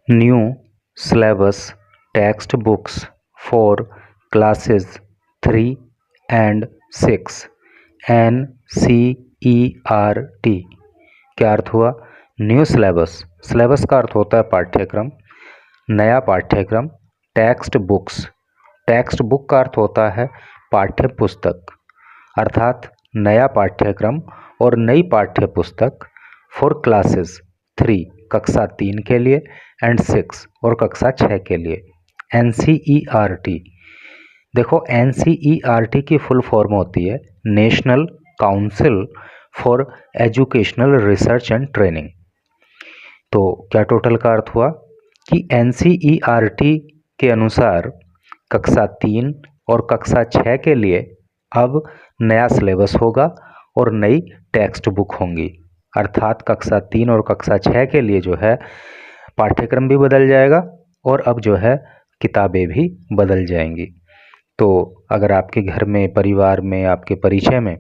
New syllabus textbooks for classes 3 and 6 NCERT। क्या अर्थ हुआ? New syllabus, syllabus का अर्थ होता है पाठ्यक्रम, नया पाठ्यक्रम। टेक्स्ट बुक्स, टेक्स्ट बुक का अर्थ होता है पाठ्य पुस्तक, अर्थात नया पाठ्यक्रम और नई पाठ्य पुस्तक फॉर क्लासेस 3 कक्षा 3 के लिए एंड 6 और कक्षा 6 के लिए। NCERT, देखो NCERT की फुल फॉर्म होती है national council for educational research and training. तो क्या टोटल का अर्थ हुआ कि NCERT के अनुसार कक्षा 3 और कक्षा 6 के लिए अब नया सिलेबस होगा और नई टेक्स्ट बुक होंगी, अर्थात कक्षा 3 और कक्षा 6 के लिए जो है पाठ्यक्रम भी बदल जाएगा और अब जो है किताबें भी बदल जाएंगी। तो अगर आपके घर में, परिवार में, आपके परिचय में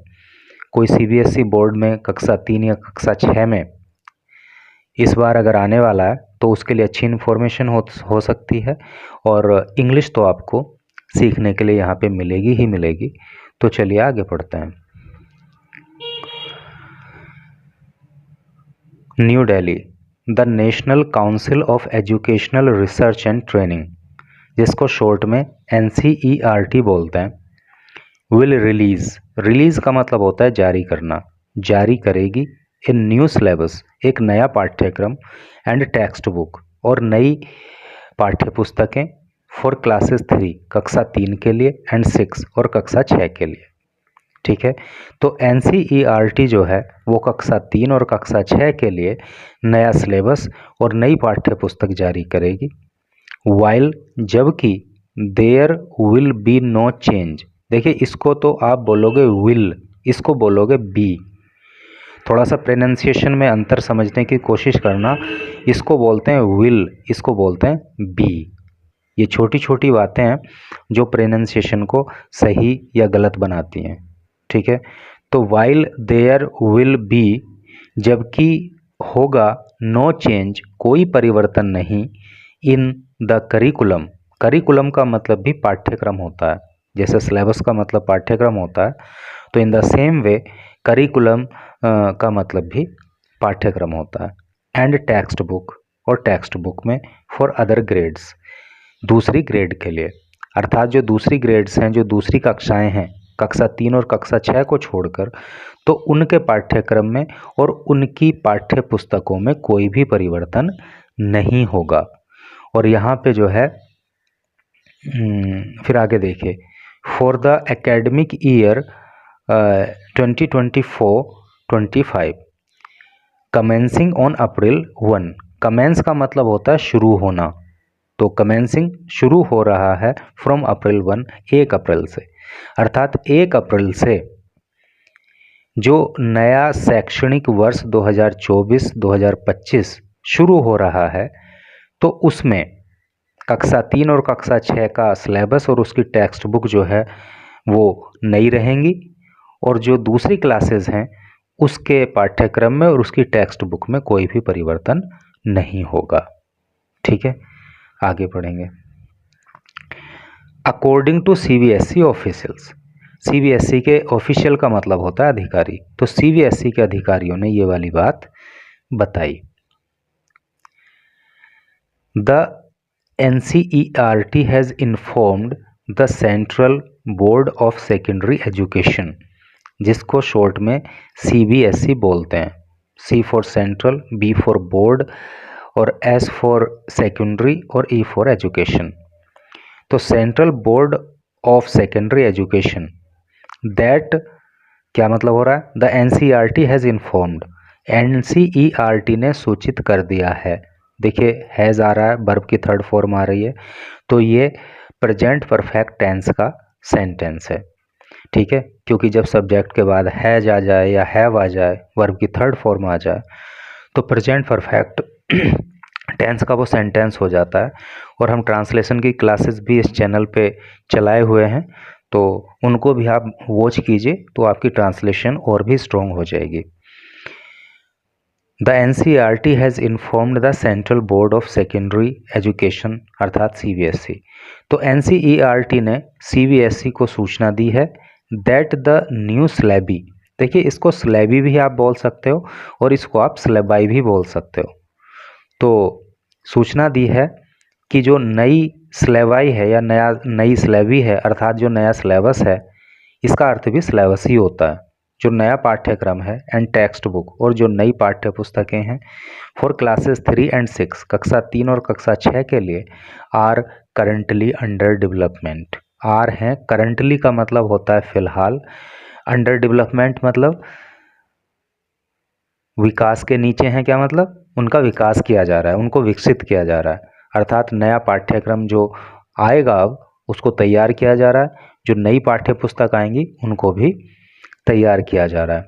कोई CBSE बोर्ड में कक्षा 3 या कक्षा 6 में इस बार अगर आने वाला है तो उसके लिए अच्छी इन्फॉर्मेशन हो सकती है। और इंग्लिश तो आपको सीखने के लिए यहाँ पे मिलेगी ही मिलेगी। तो चलिए आगे पढ़ते हैं। New Delhi, the national council of educational research and training, जिसको शॉर्ट में NCERT बोलते हैं, विल रिलीज, रिलीज का मतलब होता है जारी करना, जारी करेगी ए न्यू सिलेबस, एक नया पाठ्यक्रम एंड टेक्स्ट बुक और नई पाठ्य पुस्तकें फॉर क्लासेस 3 कक्षा 3 के लिए एंड 6 और कक्षा 6 के लिए। ठीक है, तो NCERT जो है वो कक्षा 3 और कक्षा 6 के लिए नया सिलेबस और नई पाठ्य पुस्तक जारी करेगी। वाइल, जबकि there will be no change, देखिए इसको तो आप बोलोगे विल, इसको बोलोगे बी, थोड़ा सा प्रोनाउंसिएशन में अंतर समझने की कोशिश करना। इसको बोलते हैं विल, इसको बोलते हैं बी। ये छोटी छोटी बातें हैं जो प्रोनाउंसिएशन को सही या गलत बनाती हैं। ठीक है, तो वाइल देयर विल बी, जबकि होगा नो चेंज, कोई परिवर्तन नहीं, इन द करिकुलम, करिकुलम का मतलब भी पाठ्यक्रम होता है, जैसे सिलेबस का मतलब पाठ्यक्रम होता है, तो in the same way curriculum का मतलब भी पाठ्यक्रम होता है। एंड टेक्स्ट बुक, और टेक्स्ट बुक में फॉर अदर ग्रेड्स, दूसरी ग्रेड के लिए, अर्थात जो दूसरी ग्रेड्स हैं, जो दूसरी कक्षाएं हैं, कक्षा 3 और कक्षा 6 को छोड़कर, तो उनके पाठ्यक्रम में और उनकी पाठ्य पुस्तकों में कोई भी परिवर्तन नहीं होगा। और यहाँ पे जो है फिर आगे देखिए, for the academic year 2024-25 commencing on April 1, commence का मतलब होता है शुरू होना, तो कमेंसिंग शुरू हो रहा है फ्रॉम अप्रैल 1, 1 अप्रैल से, अर्थात 1 अप्रैल से जो नया शैक्षणिक वर्ष 2024-2025 शुरू हो रहा है, तो उसमें कक्षा 3 और कक्षा 6 का सिलेबस और उसकी टेक्स्ट बुक जो है वो नई रहेंगी, और जो दूसरी क्लासेस हैं उसके पाठ्यक्रम में और उसकी टेक्स्ट बुक में कोई भी परिवर्तन नहीं होगा। ठीक है, आगे पढ़ेंगे। According to CBSE officials, CBSE के ऑफिशियल का मतलब होता है अधिकारी, तो CBSE के अधिकारियों ने ये वाली बात बताई। The NCERT has informed the central board of secondary education, जिसको शॉर्ट में CBSE बोलते हैं, C for central, B for board और S फॉर सेकेंडरी और E फॉर एजुकेशन। तो central board of secondary education, that क्या मतलब हो रहा है, the NCERT has informed, NCERT ने सूचित कर दिया है। देखिए हैज़ आ रहा है, वर्ब की थर्ड फॉर्म आ रही है, तो ये प्रेजेंट परफेक्ट टेंस का सेंटेंस है। ठीक है, क्योंकि जब सब्जेक्ट के बाद हैज आ जाए या हैव आ जाए, वर्ब की थर्ड फॉर्म आ जाए, तो प्रेजेंट परफेक्ट टेंस का वो सेंटेंस हो जाता है। और हम ट्रांसलेशन की क्लासेस भी इस चैनल पे चलाए हुए हैं, तो उनको भी आप वॉच कीजिए, तो आपकी ट्रांसलेशन और भी स्ट्रॉन्ग हो जाएगी। The NCERT has informed the central board of secondary education अर्थात CBSE। तो NCERT ने CBSE को सूचना दी है दैट द न्यू स्लैबी, देखिए इसको स्लैबी भी आप बोल सकते हो और इसको आप स्लैबाई भी बोल सकते हो। तो सूचना दी है कि जो नई स्लैबाई है या नई स्लैबी है अर्थात जो नया सिलेबस है, इसका अर्थ भी सिलेबस ही होता है, जो नया पाठ्यक्रम है एंड टेक्स्ट बुक और जो नई पाठ्य पुस्तकें हैं फॉर क्लासेस 3 एंड 6 कक्षा 3 और कक्षा 6 के लिए are currently under development. Are हैं करंटली का मतलब होता है फिलहाल, अंडर डेवलपमेंट मतलब विकास के नीचे हैं, क्या मतलब उनका विकास किया जा रहा है, उनको विकसित किया जा रहा है, अर्थात नया पाठ्यक्रम जो आएगा अब उसको तैयार किया जा रहा है, जो नई पाठ्य पुस्तक आएंगी उनको भी तैयार किया जा रहा है।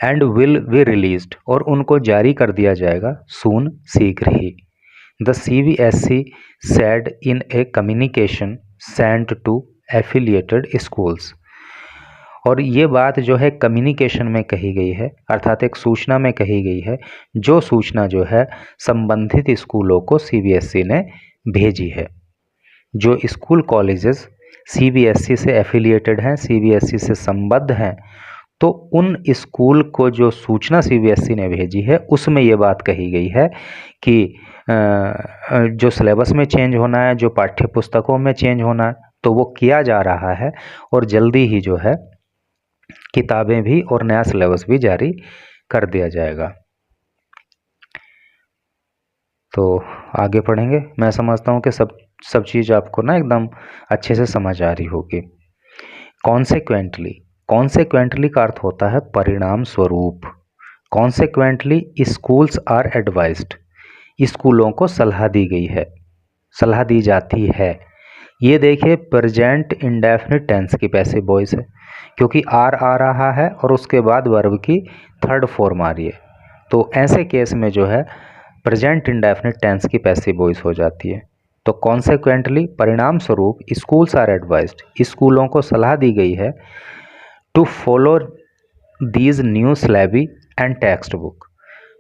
एंड विल बी रिलीज्ड और उनको जारी कर दिया जाएगा सून शीघ्र ही। The CBSE said in a communication sent to affiliated schools। और ये बात जो है कम्युनिकेशन में कही गई है अर्थात एक सूचना में कही गई है, जो सूचना जो है संबंधित स्कूलों को CBSE ने भेजी है। जो स्कूल कॉलेजेस CBSE से एफिलिएटेड हैं, CBSE से संबद्ध हैं, तो उन स्कूल को जो सूचना CBSE ने भेजी है उसमें ये बात कही गई है कि जो सिलेबस में चेंज होना है, जो पाठ्य पुस्तकों में चेंज होना है, तो वो किया जा रहा है और जल्दी ही जो है किताबें भी और नया सिलेबस भी जारी कर दिया जाएगा। तो आगे पढ़ेंगे। मैं समझता हूँ कि सब चीज़ आपको ना एकदम अच्छे से समझ आ रही होगी। कॉन्सेक्वेंटली, कॉन्सेक्वेंटली का अर्थ होता है परिणाम स्वरूप। कॉन्सेक्वेंटली स्कूल्स आर एडवाइज्ड, स्कूलों को सलाह दी गई है, सलाह दी जाती है। ये देखिए प्रेजेंट इंडेफिनिट टेंस की पैसिव वॉइस है, क्योंकि आर आ रहा है और उसके बाद वर्ब की थर्ड फॉर्म आ रही है, तो ऐसे केस में जो है प्रेजेंट इंडेफिनिट टेंस की पैसिव वॉइस हो जाती है। तो कॉन्सेक्वेंटली परिणाम स्वरूप स्कूल्स आर एडवाइज्ड, स्कूलों को सलाह दी गई है to follow these new syllabi and text book,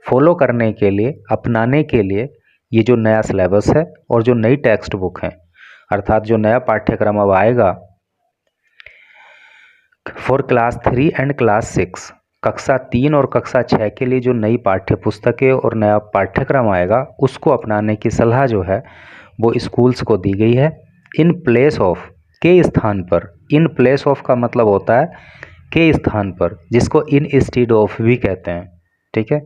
follow करने के लिए, अपनाने के लिए ये जो नया सिलेबस है और जो नई टेक्स्ट बुक है, अर्थात जो नया पाठ्यक्रम अब आएगा फॉर क्लास 3 एंड क्लास 6, कक्षा 3 और कक्षा 6 के लिए जो नई पाठ्य पुस्तकें और नया पाठ्यक्रम आएगा उसको अपनाने की सलाह जो है वो स्कूल्स को दी गई है। इन प्लेस ऑफ, के स्थान पर, इन प्लेस ऑफ का मतलब होता है के स्थान पर, जिसको इन इंस्टीड ऑफ भी कहते हैं, ठीक है।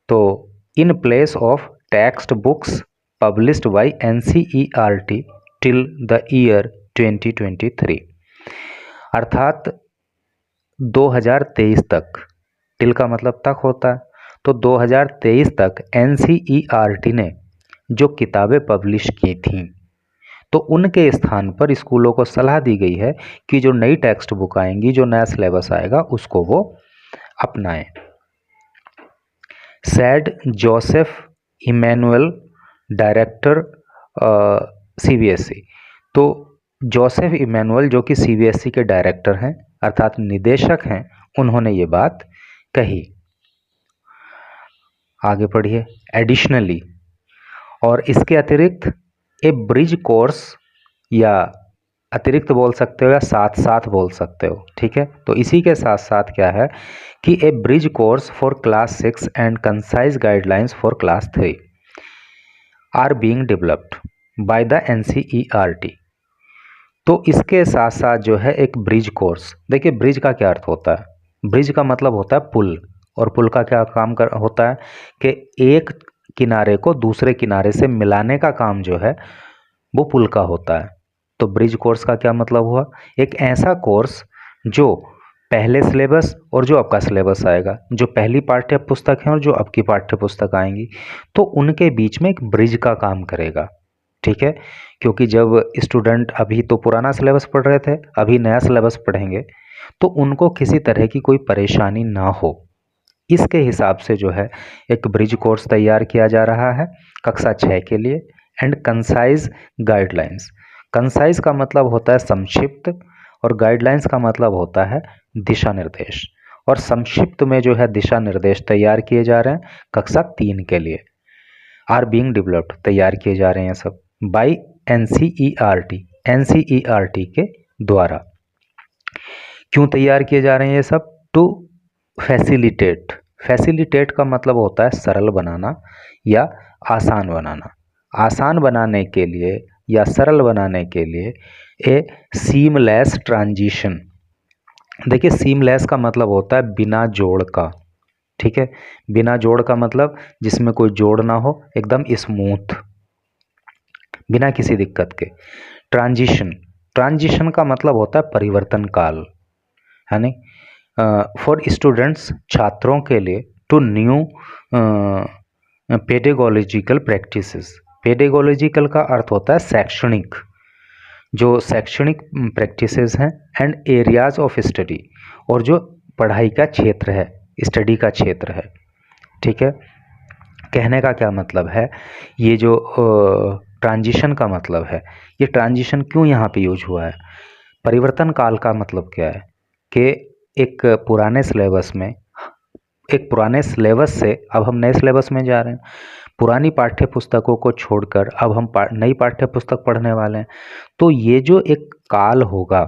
तो in place of text books published by NCERT till the year 2023, अर्थात 2023 तक, टिल का मतलब तक होता है, तो 2023 तक NCERT ने जो किताबें पब्लिश की थीं तो उनके स्थान पर स्कूलों को सलाह दी गई है कि जो नई टेक्स्ट बुक आएंगी, जो नया सिलेबस आएगा उसको वो अपनाएं। Said Joseph Emmanuel, director CBSE। तो जोसेफ इमैनुअल जो कि CBSE के डायरेक्टर हैं अर्थात निदेशक हैं, उन्होंने ये बात कही। आगे पढ़िए। एडिशनली, और इसके अतिरिक्त ए ब्रिज कोर्स, या अतिरिक्त बोल सकते हो या साथ साथ बोल सकते हो, ठीक है। तो इसी के साथ साथ क्या है कि a bridge course for class 6 and concise guidelines for class 3 are being developed by the NCERT। तो इसके साथ साथ जो है एक ब्रिज कोर्स, देखिए ब्रिज का क्या अर्थ होता है, ब्रिज का मतलब होता है पुल, और पुल का क्या काम होता है कि एक किनारे को दूसरे किनारे से मिलाने का काम जो है वो पुल का होता है। तो ब्रिज कोर्स का क्या मतलब हुआ, एक ऐसा कोर्स जो पहले सिलेबस और जो आपका सिलेबस आएगा, जो पहली पाठ्य पुस्तक है और जो आपकी पाठ्य पुस्तक आएंगी, तो उनके बीच में एक ब्रिज का काम करेगा, ठीक है। क्योंकि जब स्टूडेंट अभी तो पुराना सिलेबस पढ़ रहे थे, अभी नया सिलेबस पढ़ेंगे, तो उनको किसी तरह की कोई परेशानी ना हो, इसके हिसाब से जो है एक ब्रिज कोर्स तैयार किया जा रहा है कक्षा 6 के लिए। एंड कंसाइज गाइडलाइंस, कंसाइज का मतलब होता है संक्षिप्त और गाइडलाइंस का मतलब होता है दिशा निर्देश। और संक्षिप्त में जो है दिशा निर्देश तैयार किए जा रहे हैं कक्षा 3 के लिए। आर बीइंग डेवलप्ड, तैयार किए जा रहे हैं सब बाय एनसीईआरटी के द्वारा। क्यों तैयार किए जा रहे हैं ये सब? टू फैसिलिटेट, फैसिलिटेट का मतलब होता है सरल बनाना या आसान बनाना। आसान बनाने के लिए या सरल बनाने के लिए ए सीमलेस ट्रांजिशन। देखिए सीमलेस का मतलब होता है बिना जोड़ का, ठीक है, बिना जोड़ का मतलब जिसमें कोई जोड़ ना हो, एकदम स्मूथ, बिना किसी दिक्कत के। ट्रांजिशन, ट्रांजिशन का मतलब होता है परिवर्तन काल, है नहीं। फॉर स्टूडेंट्स, छात्रों के लिए, two new pedagogical practices. Pedagogical का अर्थ होता है शैक्षणिक, जो शैक्षणिक प्रैक्टिसेस हैं, एंड एरियाज ऑफ स्टडी, और जो पढ़ाई का क्षेत्र है, स्टडी का क्षेत्र है, ठीक है। कहने का क्या मतलब है, ये जो ट्रांजिशन का मतलब है, ये ट्रांजिशन क्यों यहाँ पे यूज हुआ है? परिवर्तन काल का मतलब क्या है कि एक पुराने सिलेबस में, एक पुराने सिलेबस से अब हम नए सिलेबस में जा रहे हैं, पुरानी पाठ्य पुस्तकों को छोड़कर अब हम नई पाठ्य पुस्तक पढ़ने वाले हैं। तो ये जो एक काल होगा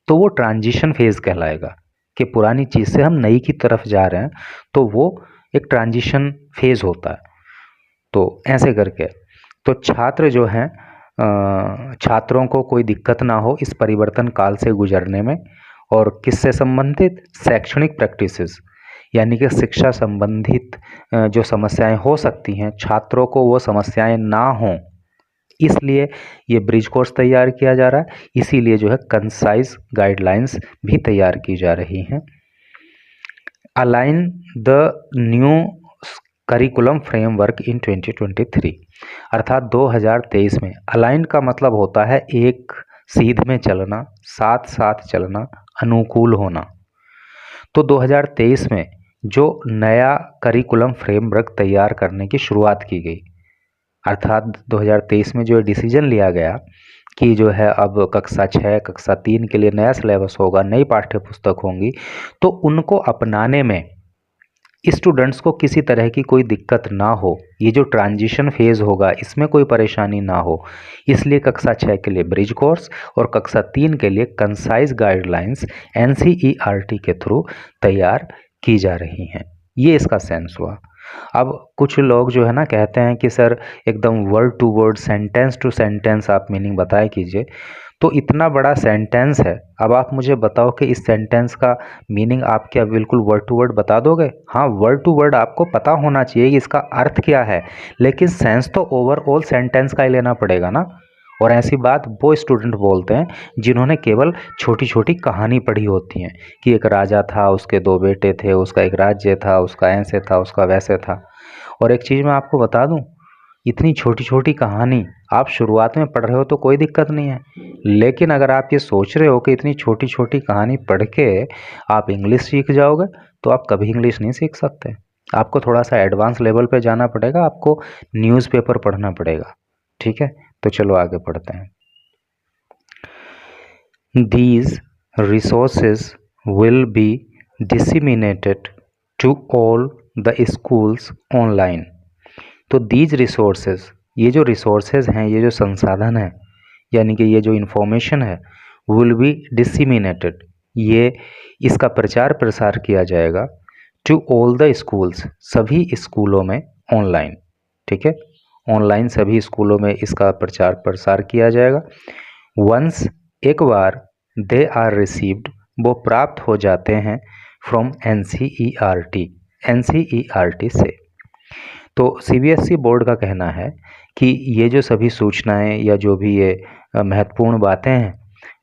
तो वो ट्रांजिशन फेज कहलाएगा, कि पुरानी चीज़ से हम नई की तरफ जा रहे हैं, तो वो एक ट्रांजिशन फेज होता है। तो ऐसे करके तो छात्र जो हैं, छात्रों को कोई दिक्कत ना हो इस परिवर्तन काल से गुजरने में। और किससे संबंधित? शैक्षणिक प्रैक्टिसेस, यानी कि शिक्षा संबंधित जो समस्याएं हो सकती हैं, छात्रों को वो समस्याएं ना हों, इसलिए ये ब्रिज कोर्स तैयार किया जा रहा है। इसीलिए जो है कंसाइज गाइडलाइंस भी तैयार की जा रही हैं। Align the new curriculum framework in 2023, अर्थात 2023 में। अलाइन का मतलब होता है एक सीध में चलना, साथ साथ चलना, अनुकूल होना। तो 2023 में जो नया करिकुलम फ्रेमवर्क तैयार करने की शुरुआत की गई, अर्थात 2023 में जो डिसीजन लिया गया कि जो है अब कक्षा 6, कक्षा 3 के लिए नया सिलेबस होगा, नई पाठ्य पुस्तक होंगी, तो उनको अपनाने में स्टूडेंट्स को किसी तरह की कोई दिक्कत ना हो, ये जो ट्रांजिशन फेज होगा इसमें कोई परेशानी ना हो, इसलिए कक्षा 6 के लिए ब्रिज कोर्स और कक्षा 3 के लिए कंसाइज गाइडलाइंस एनसीईआरटी के थ्रू तैयार की जा रही हैं। ये इसका सेंस हुआ। अब कुछ लोग जो है ना कहते हैं कि सर एकदम word to word, sentence to sentence आप मीनिंग बताया कीजिए। तो इतना बड़ा सेंटेंस है, अब आप मुझे बताओ कि इस सेंटेंस का मीनिंग आप क्या बिल्कुल वर्ड टू वर्ड बता दोगे? हाँ, वर्ड टू वर्ड आपको पता होना चाहिए कि इसका अर्थ क्या है, लेकिन सेंस तो ओवरऑल सेंटेंस का ही लेना पड़ेगा ना। और ऐसी बात वो स्टूडेंट बोलते हैं जिन्होंने केवल छोटी छोटी कहानी पढ़ी होती हैं कि एक राजा था, उसके 2 बेटे थे, उसका एक राज्य था, उसका ऐसे था, उसका वैसे था। और एक चीज़ मैं आपको बता दूं, इतनी छोटी छोटी कहानी आप शुरुआत में पढ़ रहे हो तो कोई दिक्कत नहीं है, लेकिन अगर आप ये सोच रहे हो कि इतनी छोटी छोटी कहानी पढ़ के आप इंग्लिश सीख जाओगे, तो आप कभी इंग्लिश नहीं सीख सकते। आपको थोड़ा सा एडवांस लेवल पे जाना पड़ेगा, आपको न्यूज़पेपर पढ़ना पड़ेगा, ठीक है। तो चलो आगे पढ़ते हैं। These resources will be disseminated to all the schools online। तो these resources, ये जो resources हैं, ये जो संसाधन है, यानी कि ये जो information है, will be disseminated, ये इसका प्रचार प्रसार किया जाएगा to all the schools, सभी स्कूलों में ऑनलाइन, ठीक है। ऑनलाइन सभी स्कूलों में इसका प्रचार प्रसार किया जाएगा। वंस, एक बार, दे आर रिसीव्ड, वो प्राप्त हो जाते हैं, फ्रॉम एनसीईआरटी, एनसीईआरटी से। तो सीबीएसई बोर्ड का कहना है कि ये जो सभी सूचनाएं या जो भी ये महत्वपूर्ण बातें हैं,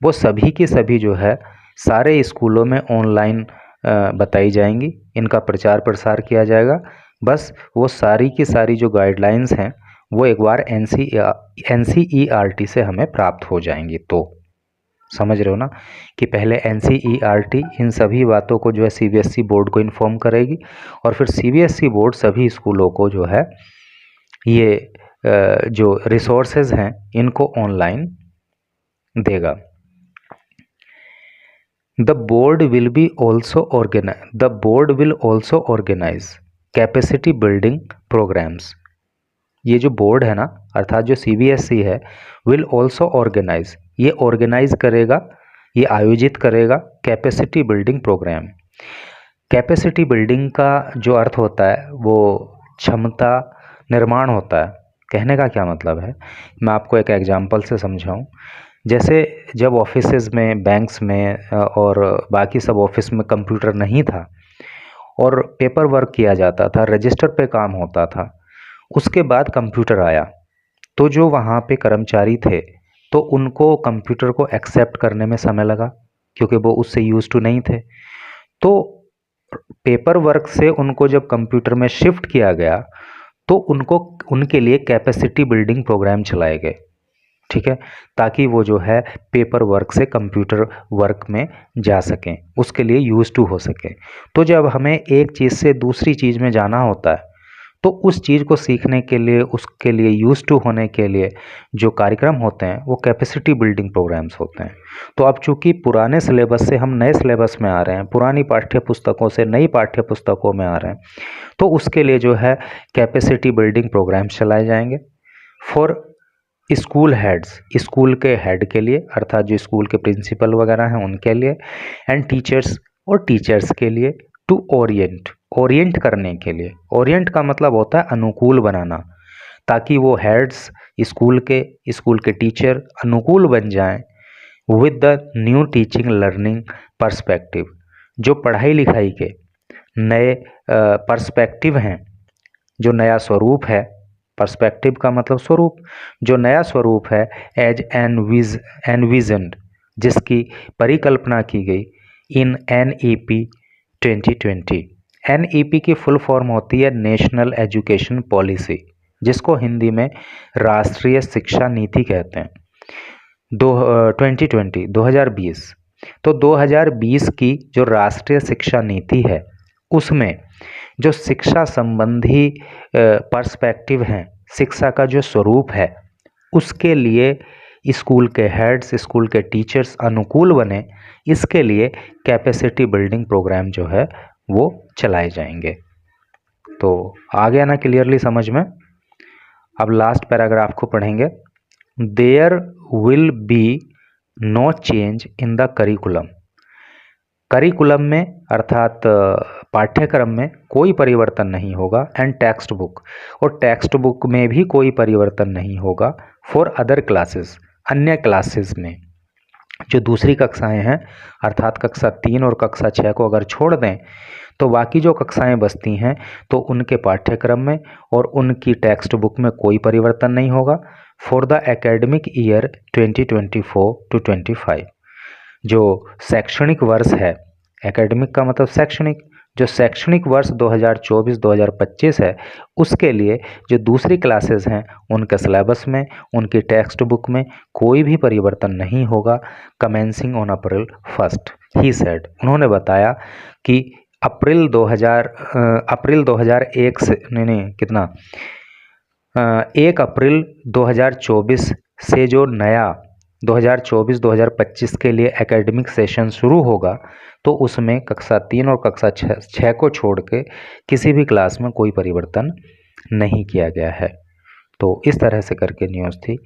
वो सभी की सभी जो है सारे स्कूलों में ऑनलाइन बताई जाएंगी, इनका प्रचार प्रसार किया जाएगा। बस वो सारी की सारी जो गाइडलाइंस हैं वो एक बार एनसीईआरटी से हमें प्राप्त हो जाएंगी। तो समझ रहे हो ना कि पहले एनसीईआरटी इन सभी बातों को जो है सीबीएसई बोर्ड को इन्फॉर्म करेगी, और फिर सीबीएसई बोर्ड सभी स्कूलों को जो है ये जो रिसोर्सेज हैं इनको ऑनलाइन देगा। The board will also organise capacity building programmes. ये जो बोर्ड है ना, अर्थात जो CBSE है, विल ऑल्सो ऑर्गेनाइज, ये ऑर्गेनाइज करेगा, ये आयोजित करेगा capacity building programme. Capacity building का जो अर्थ होता है वो क्षमता निर्माण होता है। कहने का क्या मतलब है, मैं आपको एक एग्जांपल से समझाऊं। जैसे जब ऑफिसेज में, बैंक्स में और बाकी सब ऑफिस में कंप्यूटर नहीं था और पेपर वर्क किया जाता था, रजिस्टर पे काम होता था, उसके बाद कंप्यूटर आया, तो जो वहाँ पे कर्मचारी थे तो उनको कंप्यूटर को एक्सेप्ट करने में समय लगा, क्योंकि वो उससे यूज टू नहीं थे। तो पेपर वर्क से उनको जब कंप्यूटर में शिफ्ट किया गया तो उनको, उनके लिए कैपेसिटी बिल्डिंग प्रोग्राम चलाए गए, ठीक है, ताकि वो जो है पेपर वर्क से कंप्यूटर वर्क में जा सकें, उसके लिए यूज टू हो सके। तो जब हमें एक चीज़ से दूसरी चीज़ में जाना होता है तो उस चीज़ को सीखने के लिए, उसके लिए यूज टू होने के लिए जो कार्यक्रम होते हैं वो कैपेसिटी बिल्डिंग प्रोग्राम्स होते हैं। तो अब चूंकि पुराने सिलेबस से हम नए सिलेबस में आ रहे हैं, पुरानी पाठ्य पुस्तकों से नई पाठ्य पुस्तकों में आ रहे हैं, तो उसके लिए जो है कैपेसिटी बिल्डिंग प्रोग्राम्स चलाए जाएंगे फॉर स्कूल हेड्स, स्कूल के हेड के लिए, अर्थात जो स्कूल के प्रिंसिपल वगैरह हैं उनके लिए, एंड टीचर्स, और टीचर्स के लिए, टू ओरिएंट, ओरिएंट करने के लिए। ओरिएंट का मतलब होता है अनुकूल बनाना, ताकि वो हेड्स स्कूल के टीचर अनुकूल बन जाएं with the new teaching learning perspective. जो पढ़ाई लिखाई के नए पर्सपेक्टिव हैं, जो नया स्वरूप है, पर्सपेक्टिव का मतलब स्वरूप, जो नया स्वरूप है, एज एनविजन्ड, जिसकी परिकल्पना की गई इन NEP 2020। NEP की फुल फॉर्म होती है नेशनल एजुकेशन पॉलिसी, जिसको हिंदी में राष्ट्रीय शिक्षा नीति कहते हैं। 2020 तो 2020 की जो राष्ट्रीय शिक्षा नीति है उसमें जो शिक्षा संबंधी पर्सपेक्टिव हैं, शिक्षा का जो स्वरूप है, उसके लिए स्कूल के हेड्स, स्कूल के टीचर्स अनुकूल बने, इसके लिए कैपेसिटी बिल्डिंग प्रोग्राम जो है वो चलाए जाएंगे। तो आ गया ना क्लियरली समझ में। अब लास्ट पैराग्राफ को पढ़ेंगे। There will be no change in the curriculum. Curriculum में अर्थात पाठ्यक्रम में कोई परिवर्तन नहीं होगा, एंड टेक्स्ट बुक, और टेक्स्ट बुक में भी कोई परिवर्तन नहीं होगा, फॉर अदर क्लासेस, अन्य क्लासेस में। जो दूसरी कक्षाएं हैं, अर्थात कक्षा 3 और कक्षा 6 को अगर छोड़ दें तो बाकी जो कक्षाएं बचती हैं तो उनके पाठ्यक्रम में और उनकी टेक्स्ट बुक में कोई परिवर्तन नहीं होगा, for the academic year 2024 to 25। जो शैक्षणिक वर्ष है, एकेडमिक का मतलब शैक्षणिक, जो शैक्षणिक वर्ष 2024-2025 है, उसके लिए जो दूसरी क्लासेस हैं उनके सिलेबस में, उनकी टेक्स्ट बुक में कोई भी परिवर्तन नहीं होगा, commencing on April 1st, he said. उन्होंने बताया कि अप्रैल 2001 से, नहीं कितना, 1 अप्रैल 2024 से जो नया 2024-2025 के लिए एकेडमिक सेशन शुरू होगा, तो उसमें कक्षा 3 और कक्षा 6 को छोड़ के किसी भी क्लास में कोई परिवर्तन नहीं किया गया है। तो इस तरह से करके न्यूज़ थी।